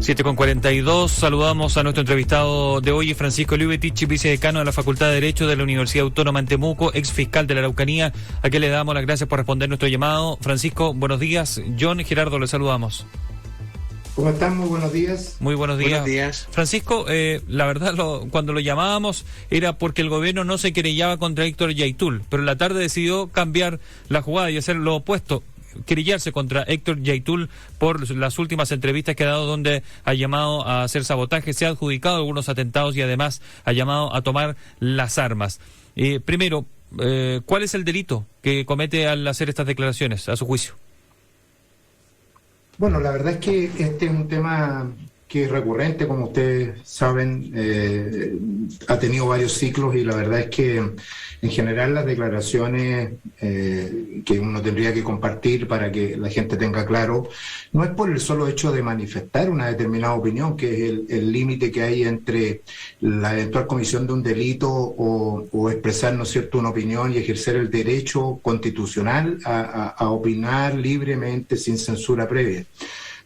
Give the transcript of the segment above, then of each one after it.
7:42, saludamos a nuestro entrevistado de hoy, Francisco Liubetich, vicedecano de la Facultad de Derecho de la Universidad Autónoma en Temuco, ex fiscal de la Araucanía, a quien le damos las gracias por responder nuestro llamado. Francisco, buenos días. John y Gerardo, le saludamos. ¿Cómo están? Muy buenos días. Muy buenos días. Buenos días. Francisco, la verdad, cuando lo llamábamos era porque el gobierno no se querellaba contra Héctor Yaitul, pero en la tarde decidió cambiar la jugada y hacer lo opuesto, querellarse contra Héctor Yaitul por las últimas entrevistas que ha dado, donde ha llamado a hacer sabotaje, se ha adjudicado algunos atentados y además ha llamado a tomar las armas. Primero, ¿cuál es el delito que comete al hacer estas declaraciones, a su juicio? Bueno, la verdad es que este es un tema que es recurrente, como ustedes saben, ha tenido varios ciclos y la verdad es que en general las declaraciones que uno tendría que compartir para que la gente tenga claro, no es por el solo hecho de manifestar una determinada opinión, que es el límite que hay entre la eventual comisión de un delito o expresar, ¿no es cierto?, una opinión y ejercer el derecho constitucional a opinar libremente sin censura previa.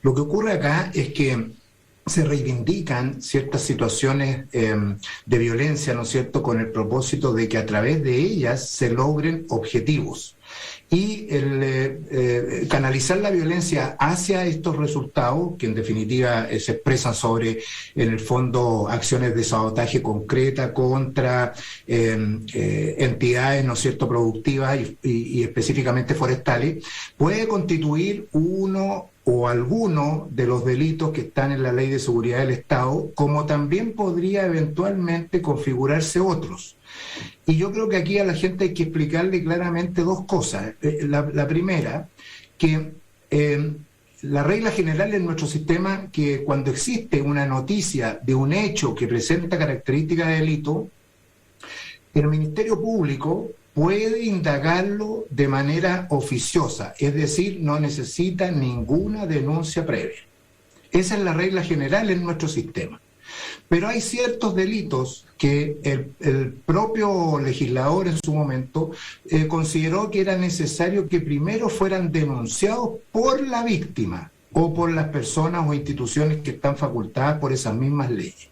Lo que ocurre acá es que se reivindican ciertas situaciones de violencia, ¿no es cierto?, con el propósito de que a través de ellas se logren objetivos. Y el canalizar la violencia hacia estos resultados, que en definitiva se expresan sobre, en el fondo, acciones de sabotaje concreta contra entidades, ¿no es cierto?, productivas y específicamente forestales, puede constituir uno o alguno de los delitos que están en la Ley de Seguridad del Estado, como también podría eventualmente configurarse otros. Y yo creo que aquí a la gente hay que explicarle claramente dos cosas. La primera, que la regla general en nuestro sistema, que cuando existe una noticia de un hecho que presenta características de delito, el Ministerio Público puede indagarlo de manera oficiosa, es decir, no necesita ninguna denuncia previa. Esa es la regla general en nuestro sistema. Pero hay ciertos delitos que el propio legislador en su momento consideró que era necesario que primero fueran denunciados por la víctima o por las personas o instituciones que están facultadas por esas mismas leyes.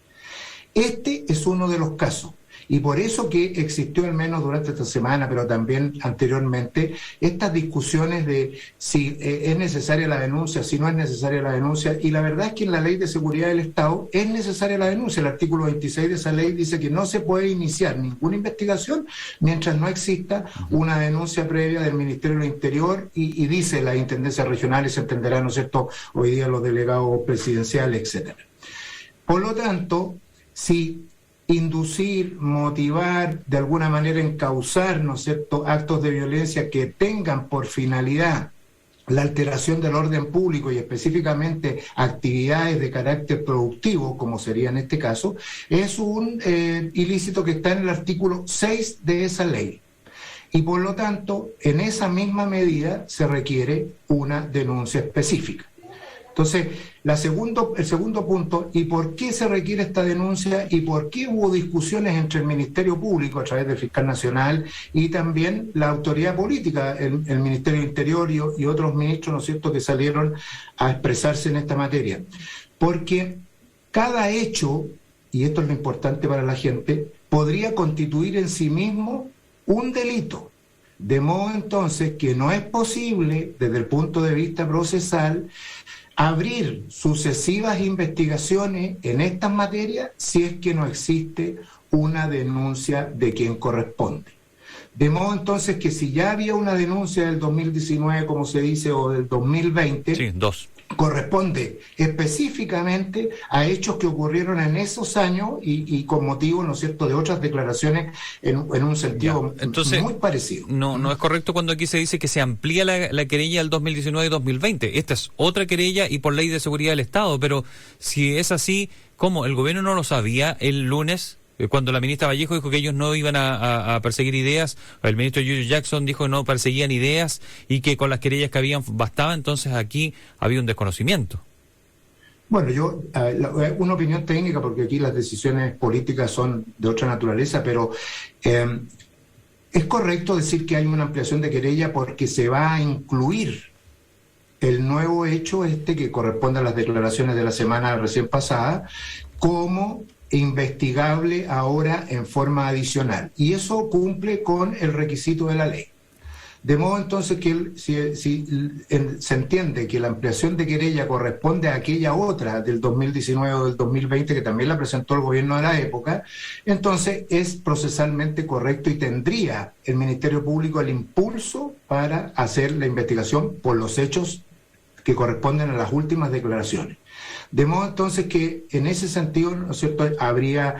Este es uno de los casos. Y por eso que existió, al menos durante esta semana, pero también anteriormente, estas discusiones de si es necesaria la denuncia, si no es necesaria la denuncia. Y la verdad es que en la Ley de Seguridad del Estado es necesaria la denuncia. El artículo 26 de esa ley dice que no se puede iniciar ninguna investigación mientras no exista una denuncia previa del Ministerio del Interior y dice las intendencias regionales, se entenderá, ¿no es cierto?, hoy día los delegados presidenciales, etcétera. Por lo tanto, si inducir, motivar, de alguna manera encauzar, ¿no es cierto?, actos de violencia que tengan por finalidad la alteración del orden público y específicamente actividades de carácter productivo, como sería en este caso, es un ilícito que está en el artículo 6 de esa ley. Y por lo tanto, en esa misma medida se requiere una denuncia específica. Entonces, el segundo punto, ¿y por qué se requiere esta denuncia y por qué hubo discusiones entre el Ministerio Público a través del Fiscal Nacional y también la autoridad política, el Ministerio del Interior y otros ministros, ¿no es cierto?, que salieron a expresarse en esta materia? Porque cada hecho, y esto es lo importante para la gente, podría constituir en sí mismo un delito. De modo entonces que no es posible, desde el punto de vista procesal, abrir sucesivas investigaciones en estas materias si es que no existe una denuncia de quien corresponde. De modo entonces que si ya había una denuncia del 2019, como se dice, o del 2020, sí, corresponde específicamente a hechos que ocurrieron en esos años y con motivo, ¿no es cierto?, de otras declaraciones en un sentido entonces, muy parecido. No es correcto cuando aquí se dice que se amplía la querella del 2019 y 2020. Esta es otra querella y por Ley de Seguridad del Estado, pero si es así, ¿cómo? ¿El gobierno no lo sabía el lunes? Cuando la ministra Vallejo dijo que ellos no iban a perseguir ideas, el ministro Yuyu Jackson dijo que no perseguían ideas y que con las querellas que habían bastaba, entonces aquí había un desconocimiento. Bueno, una opinión técnica, porque aquí las decisiones políticas son de otra naturaleza, pero es correcto decir que hay una ampliación de querella porque se va a incluir el nuevo hecho que corresponde a las declaraciones de la semana recién pasada como investigable ahora en forma adicional. Y eso cumple con el requisito de la ley. De modo entonces que se entiende que la ampliación de querella corresponde a aquella otra del 2019 o del 2020 que también la presentó el gobierno de la época, entonces es procesalmente correcto y tendría el Ministerio Público el impulso para hacer la investigación por los hechos que corresponden a las últimas declaraciones. De modo entonces que en ese sentido, ¿no es cierto?, habría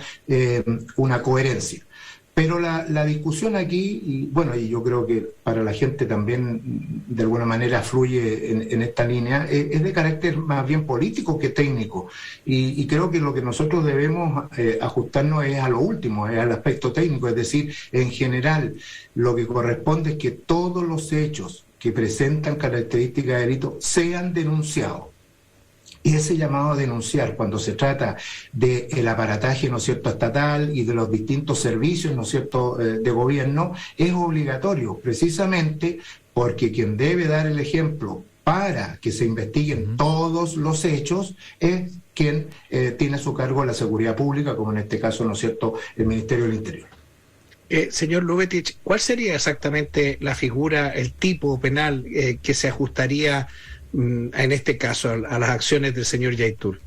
una coherencia. Pero la discusión aquí, y yo creo que para la gente también de alguna manera fluye en esta línea, es de carácter más bien político que técnico. Y creo que lo que nosotros debemos ajustarnos es a lo último, es al aspecto técnico. Es decir, en general, lo que corresponde es que todos los hechos que presentan características de delito sean denunciados. Y ese llamado a denunciar cuando se trata del aparataje, ¿no es cierto?, estatal y de los distintos servicios, ¿no es cierto?, de gobierno, es obligatorio, precisamente porque quien debe dar el ejemplo para que se investiguen todos los hechos es quien tiene a su cargo la seguridad pública, como en este caso, ¿no es cierto?, el Ministerio del Interior. Señor Lubetich, ¿cuál sería exactamente la figura, el tipo penal que se ajustaría en este caso a las acciones del señor Yaitul?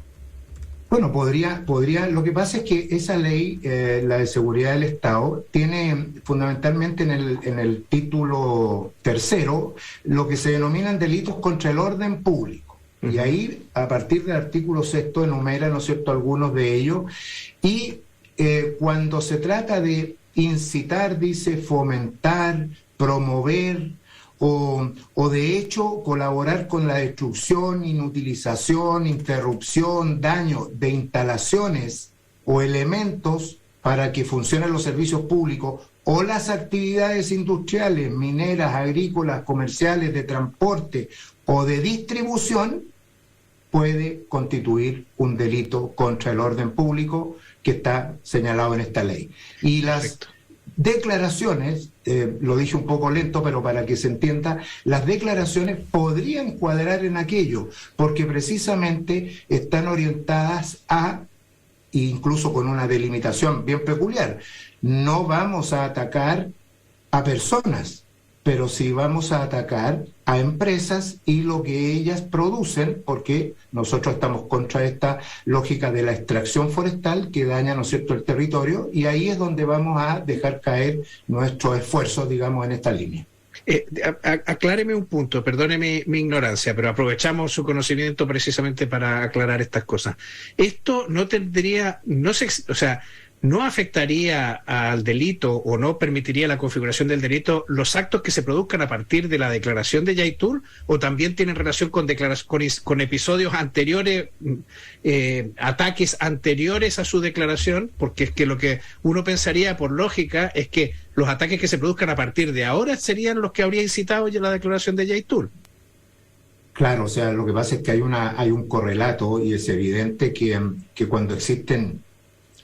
Bueno, podría. Lo que pasa es que esa ley, la de seguridad del Estado, tiene fundamentalmente en el título tercero lo que se denominan delitos contra el orden público. Uh-huh. Y ahí, a partir del artículo 6, enumera, ¿no es cierto?, algunos de ellos. Y cuando se trata de incitar, dice, fomentar, promover, o de hecho colaborar con la destrucción, inutilización, interrupción, daño de instalaciones o elementos para que funcionen los servicios públicos o las actividades industriales, mineras, agrícolas, comerciales, de transporte o de distribución, puede constituir un delito contra el orden público que está señalado en esta ley. Y las declaraciones, lo dije un poco lento, pero para que se entienda, las declaraciones podrían cuadrar en aquello, porque precisamente están orientadas incluso con una delimitación bien peculiar, no vamos a atacar a personas, pero sí vamos a atacar a empresas y lo que ellas producen, porque nosotros estamos contra esta lógica de la extracción forestal que daña, ¿no es cierto?, el territorio, y ahí es donde vamos a dejar caer nuestros esfuerzos, digamos, en esta línea. Acláreme un punto, perdóneme mi ignorancia, pero aprovechamos su conocimiento precisamente para aclarar estas cosas. Esto no tendría, no afectaría al delito o no permitiría la configuración del delito los actos que se produzcan a partir de la declaración de Yaitul, o también tienen relación con episodios anteriores, ataques anteriores a su declaración, porque es que lo que uno pensaría por lógica es que los ataques que se produzcan a partir de ahora serían los que habría incitado ya la declaración de Yaitul. Claro, o sea, lo que pasa es que hay un correlato y es evidente que cuando existen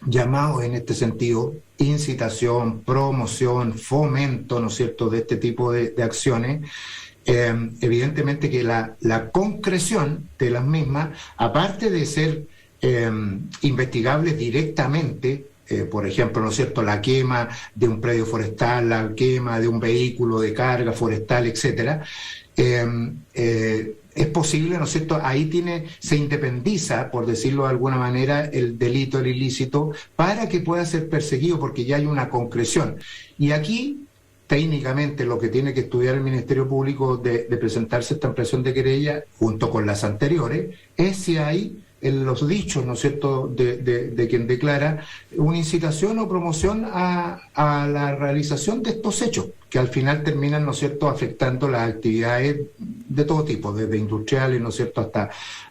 llamados en este sentido, incitación, promoción, fomento, ¿no es cierto?, de este tipo de acciones, evidentemente que la concreción de las mismas, aparte de ser investigables directamente, por ejemplo, ¿no es cierto?, la quema de un predio forestal, la quema de un vehículo de carga forestal, etcétera, es posible, ¿no es cierto?, ahí se independiza, por decirlo de alguna manera, el delito, el ilícito, para que pueda ser perseguido, porque ya hay una concreción. Y aquí, técnicamente, lo que tiene que estudiar el Ministerio Público de presentarse esta ampliación de querella, junto con las anteriores, es si hay en los dichos, ¿no es cierto?, de quien declara una incitación o promoción a la realización de estos hechos, que al final terminan, ¿no es cierto?, afectando las actividades de todo tipo, desde industriales, ¿no es cierto?,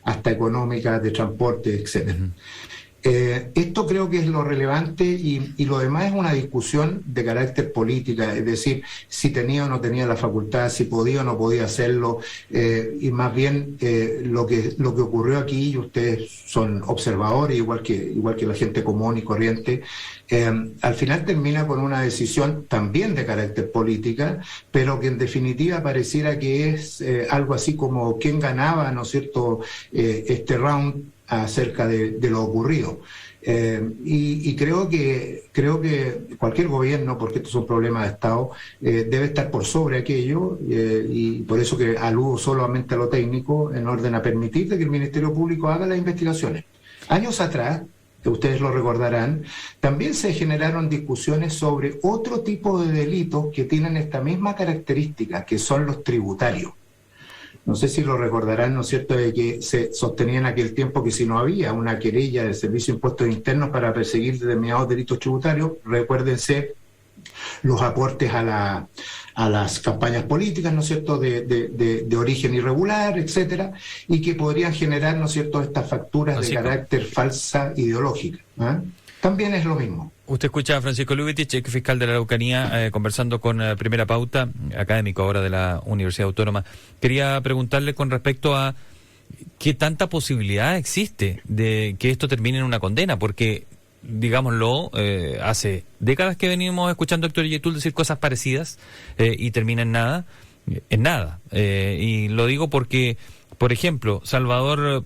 hasta económicas, de transporte, etcétera. Esto creo que es lo relevante y lo demás es una discusión de carácter política, es decir, si tenía o no tenía la facultad, si podía o no podía hacerlo, y más bien lo que ocurrió aquí, y ustedes son observadores, igual que la gente común y corriente, al final termina con una decisión también de carácter política, pero que en definitiva pareciera que es algo así como quién ganaba, ¿no es cierto?, este round acerca de lo ocurrido. Y creo que cualquier gobierno, porque esto es un problema de Estado, debe estar por sobre aquello, y por eso que aludo solamente a lo técnico, en orden a permitir que el Ministerio Público haga las investigaciones. Años atrás, que ustedes lo recordarán, también se generaron discusiones sobre otro tipo de delitos que tienen esta misma característica, que son los tributarios. No sé si lo recordarán, ¿no es cierto?, de que se sostenía en aquel tiempo que si no había una querella del Servicio de Impuestos Internos para perseguir determinados delitos tributarios, recuérdense los aportes a las campañas políticas, ¿no es cierto?, de origen irregular, etcétera, y que podrían generar, ¿no es cierto?, estas facturas de carácter falsa ideológica. También es lo mismo. Usted escucha a Francisco Lubitich, ex fiscal de la Araucanía, conversando con Primera Pauta, académico ahora de la Universidad Autónoma. Quería preguntarle con respecto a qué tanta posibilidad existe de que esto termine en una condena, porque, digámoslo, hace décadas que venimos escuchando a Héctor Yaitul decir cosas parecidas y termina en nada. Y lo digo porque, por ejemplo, Salvador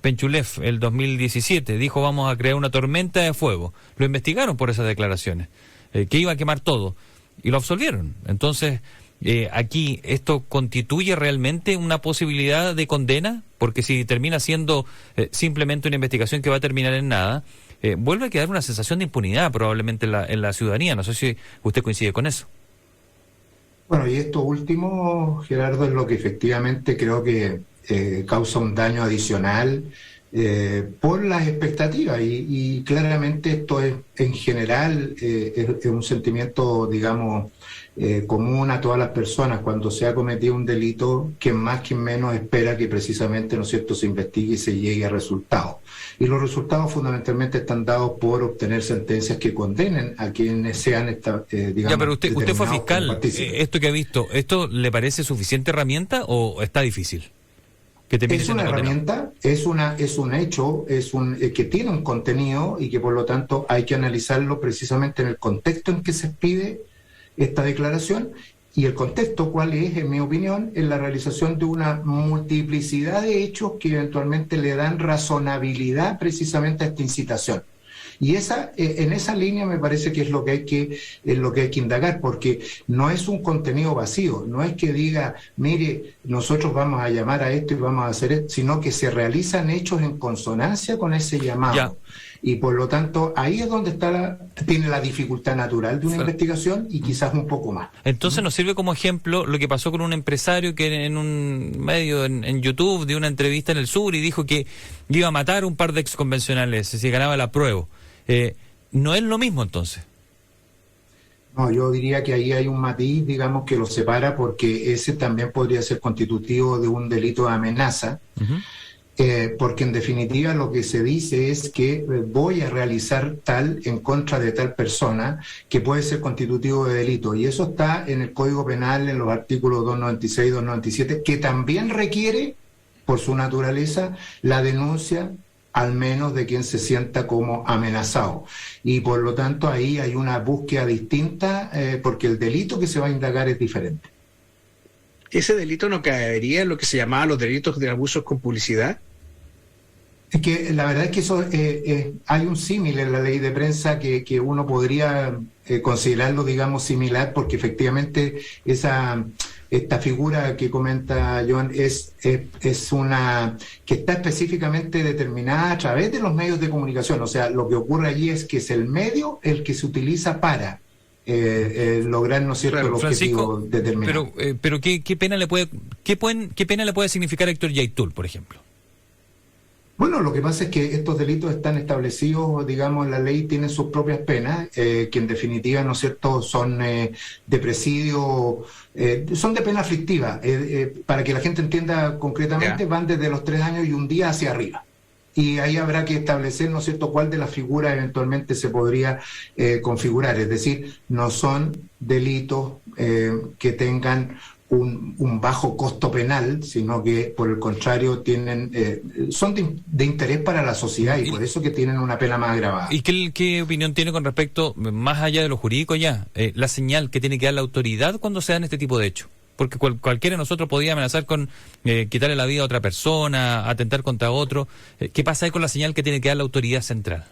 Penchulev, el 2017, dijo vamos a crear una tormenta de fuego. Lo investigaron por esas declaraciones, que iba a quemar todo, y lo absolvieron. Entonces, aquí, ¿esto constituye realmente una posibilidad de condena? Porque si termina siendo simplemente una investigación que va a terminar en nada, vuelve a quedar una sensación de impunidad probablemente en la ciudadanía. No sé si usted coincide con eso. Bueno, y esto último, Gerardo, es lo que efectivamente creo que causa un daño adicional por las expectativas y claramente esto es en general es un sentimiento, digamos, común a todas las personas cuando se ha cometido un delito, que más que menos espera que precisamente, ¿no es cierto?, se investigue y se llegue a resultados. Y los resultados fundamentalmente están dados por obtener sentencias que condenen a quienes sean, digamos... Ya, pero usted fue fiscal, esto que ha visto, ¿esto le parece suficiente herramienta o está difícil? Es una herramienta, es un hecho, que tiene un contenido y que por lo tanto hay que analizarlo precisamente en el contexto en que se pide esta declaración. Y el contexto, ¿cuál es? En mi opinión, es la realización de una multiplicidad de hechos que eventualmente le dan razonabilidad precisamente a esta incitación. Y en esa línea me parece que es lo que hay que indagar, porque no es un contenido vacío, no es que diga, mire, nosotros vamos a llamar a esto y vamos a hacer esto, sino que se realizan hechos en consonancia con ese llamado. Ya. Y por lo tanto, ahí es donde tiene la dificultad natural de una investigación y quizás un poco más. Entonces nos sirve como ejemplo lo que pasó con un empresario que en un medio en YouTube dio una entrevista en el sur y dijo que iba a matar un par de exconvencionales si ganaba el apruebo. ¿No es lo mismo entonces? No, yo diría que ahí hay un matiz, digamos, que lo separa, porque ese también podría ser constitutivo de un delito de amenaza. Uh-huh. Porque en definitiva lo que se dice es que voy a realizar tal en contra de tal persona, que puede ser constitutivo de delito, y eso está en el Código Penal, en los artículos 296 y 297, que también requiere, por su naturaleza, la denuncia al menos de quien se sienta como amenazado. Y por lo tanto ahí hay una búsqueda distinta, porque el delito que se va a indagar es diferente. ¿Ese delito no caería en lo que se llamaba los delitos de abusos con publicidad? Es que la verdad es que eso hay un símil en la ley de prensa que uno podría considerarlo, digamos, similar, porque efectivamente esta figura que comenta John es una que está específicamente determinada a través de los medios de comunicación. O sea, lo que ocurre allí es que es el medio el que se utiliza para lograr, ¿no es cierto?, el objetivo determinado. Pero ¿qué pena le puede significar a Héctor Yaitul, por ejemplo? Bueno, lo que pasa es que estos delitos están establecidos, digamos, en la ley, tienen sus propias penas, que en definitiva, ¿no es cierto?, son de presidio, son de pena aflictiva. Para que la gente entienda concretamente, van desde los 3 años y un día hacia arriba. y ahí habrá que establecer, ¿no es cierto?, cuál de las figuras eventualmente se podría configurar. Es decir, no son delitos que tengan un bajo costo penal, sino que por el contrario son de interés para la sociedad y por eso que tienen una pena más agravada. ¿Y qué opinión tiene con respecto, más allá de lo jurídico ya, la señal que tiene que dar la autoridad cuando se dan este tipo de hechos? Porque cualquiera de nosotros podía amenazar con quitarle la vida a otra persona, atentar contra otro. ¿Qué pasa ahí con la señal que tiene que dar la autoridad central?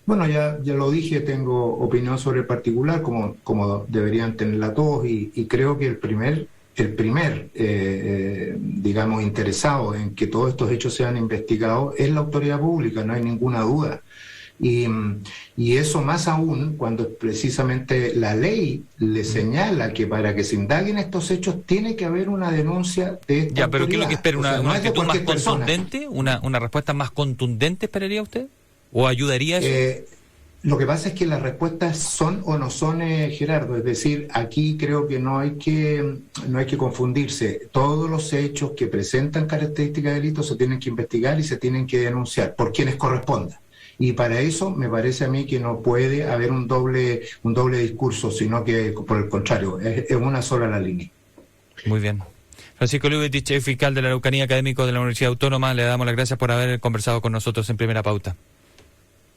Bueno, ya lo dije, tengo opinión sobre el particular, como deberían tenerla todos, y creo que el primer digamos, interesado en que todos estos hechos sean investigados es la autoridad pública, no hay ninguna duda. Y eso más aún cuando precisamente la ley le señala que para que se indaguen estos hechos tiene que haber una denuncia de esta ya, pero ¿qué es lo que espera? ¿Una actitud más contundente? ¿Una respuesta más contundente esperaría usted? ¿O ayudaría eso? Lo que pasa es que las respuestas son o no son, Gerardo. Es decir, aquí creo que no hay que confundirse. Todos los hechos que presentan características de delito se tienen que investigar y se tienen que denunciar por quienes corresponda. Y para eso me parece a mí que no puede haber un doble discurso, sino que por el contrario, es una sola la línea. Muy bien. Francisco Lubetich, fiscal de la Araucanía, académico de la Universidad Autónoma, le damos las gracias por haber conversado con nosotros en Primera Pauta.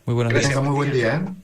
Muy buenos días. Muy buen día. Bueno.